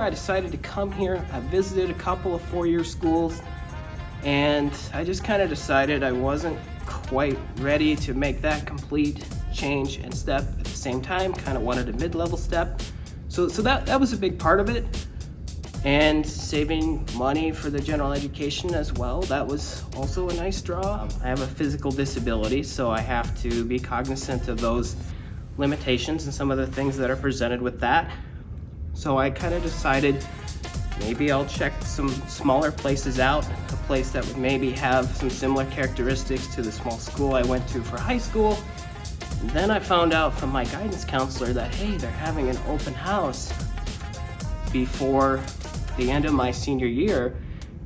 I decided to come here. I visited a couple of four-year schools, and I just kind of decided I wasn't quite ready to make that complete change and step at the same time. Kind of wanted a mid-level step. So that was a big part of it. And saving money for the general education as well, that was also a nice draw. I have a physical disability, so I have to be cognizant of those limitations and some of the things that are presented with that. So I kind of decided maybe I'll check some smaller places out, a place that would maybe have some similar characteristics to the small school I went to for high school. And then I found out from my guidance counselor that, hey, they're having an open house before the end of my senior year.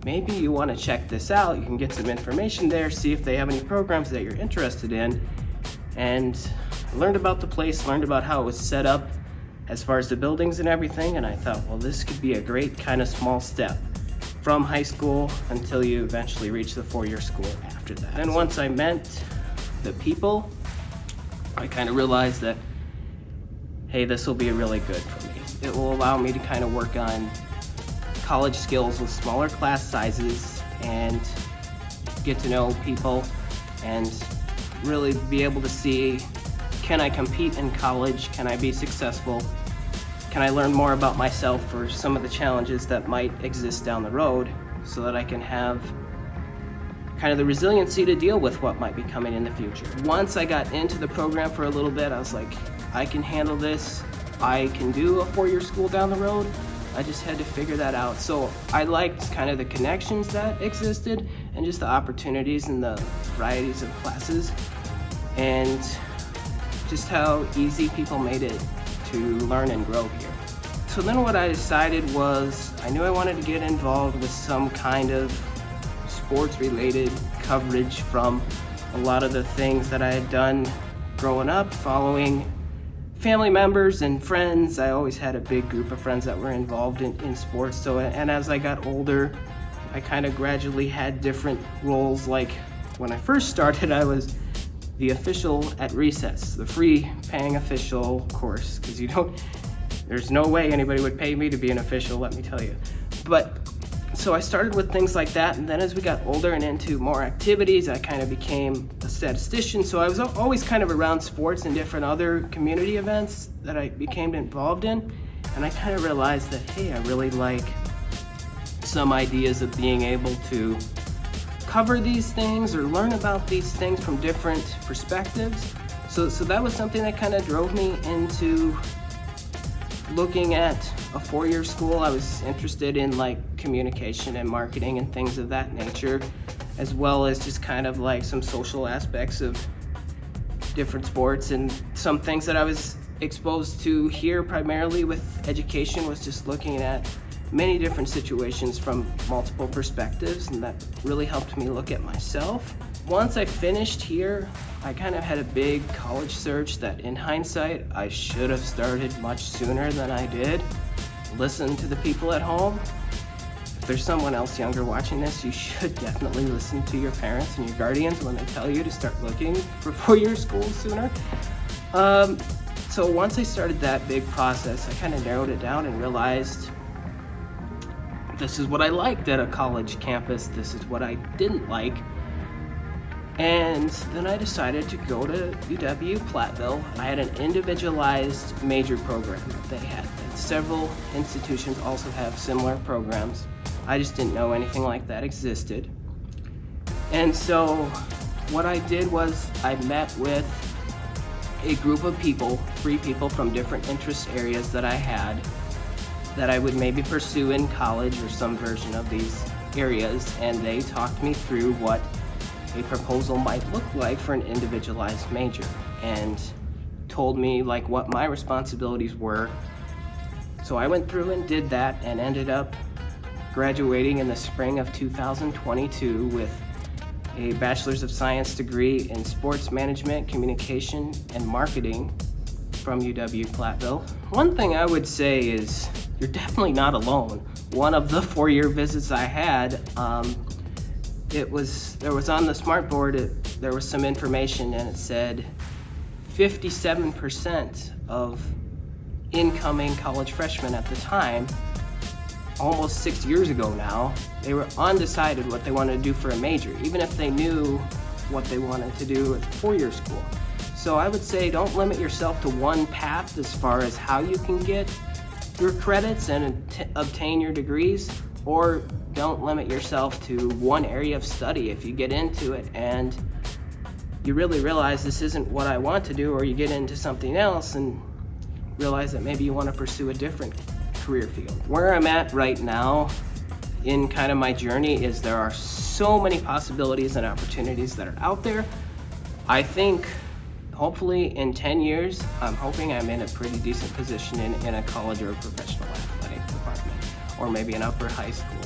Maybe you want to check this out. You can get some information there, see if they have any programs that you're interested in. And I learned about the place, learned about how it was set up as far as the buildings and everything, and I thought, well, this could be a great kind of small step from high school until you eventually reach the four-year school after that. Then once I met the people, I kind of realized that, hey, this will be really good for me. It will allow me to kind of work on college skills with smaller class sizes and get to know people and really be able to see, can I compete in college? Can I be successful? Can I learn more about myself for some of the challenges that might exist down the road so that I can have kind of the resiliency to deal with what might be coming in the future. Once I got into the program for a little bit, I was like, I can handle this. I can do a four-year school down the road. I just had to figure that out. So I liked kind of the connections that existed and just the opportunities and the varieties of classes and just how easy people made it to learn and grow here. So then what I decided was I knew I wanted to get involved with some kind of sports-related coverage from a lot of the things that I had done growing up, following family members and friends. I always had a big group of friends that were involved in sports. So, and as I got older, I kind of gradually had different roles. Like when I first started, I was the official at recess, the free paying official course, because there's no way anybody would pay me to be an official, let me tell you. But so I started with things like that, and then as we got older and into more activities, I kind of became a statistician. So I was always kind of around sports and different other community events that I became involved in, and I kind of realized that, hey, I really like some ideas of being able to cover these things or learn about these things from different perspectives. So that was something that kind of drove me into looking at a four-year school. I was interested in like communication and marketing and things of that nature, as well as just kind of like some social aspects of different sports. And some things that I was exposed to here primarily with education was just looking at many different situations from multiple perspectives, and that really helped me look at myself. Once I finished here, I kind of had a big college search that in hindsight, I should have started much sooner than I did. Listen to the people at home. If there's someone else younger watching this, you should definitely listen to your parents and your guardians when they tell you to start looking for four-year schools sooner. So once I started that big process, I kind of narrowed it down and realized this is what I liked at a college campus, this is what I didn't like. And then I decided to go to UW-Platteville. I had an individualized major program that they had. Several institutions also have similar programs. I just didn't know anything like that existed. And so what I did was I met with a group of people, 3 people from different interest areas that I had that I would maybe pursue in college or some version of these areas, and they talked me through what a proposal might look like for an individualized major and told me like what my responsibilities were. So I went through and did that and ended up graduating in the spring of 2022 with a Bachelor's of Science degree in Sports Management, Communication, and Marketing from UW-Platteville. One thing I would say is you're definitely not alone. One of the 4-year visits I had, there was on the smartboard, there was some information and it said 57% of incoming college freshmen at the time almost 6 years ago now, they were undecided what they wanted to do for a major, even if they knew what they wanted to do at 4-year school. So I would say don't limit yourself to one path as far as how you can get your credits and obtain your degrees, or don't limit yourself to one area of study. If you get into it and you really realize this isn't what I want to do, or you get into something else and realize that maybe you want to pursue a different career field. Where I'm at right now in kind of my journey is there are so many possibilities and opportunities that are out there. I think hopefully in 10 years, I'm hoping I'm in a pretty decent position in a college or a professional athletic department, or maybe an upper high school.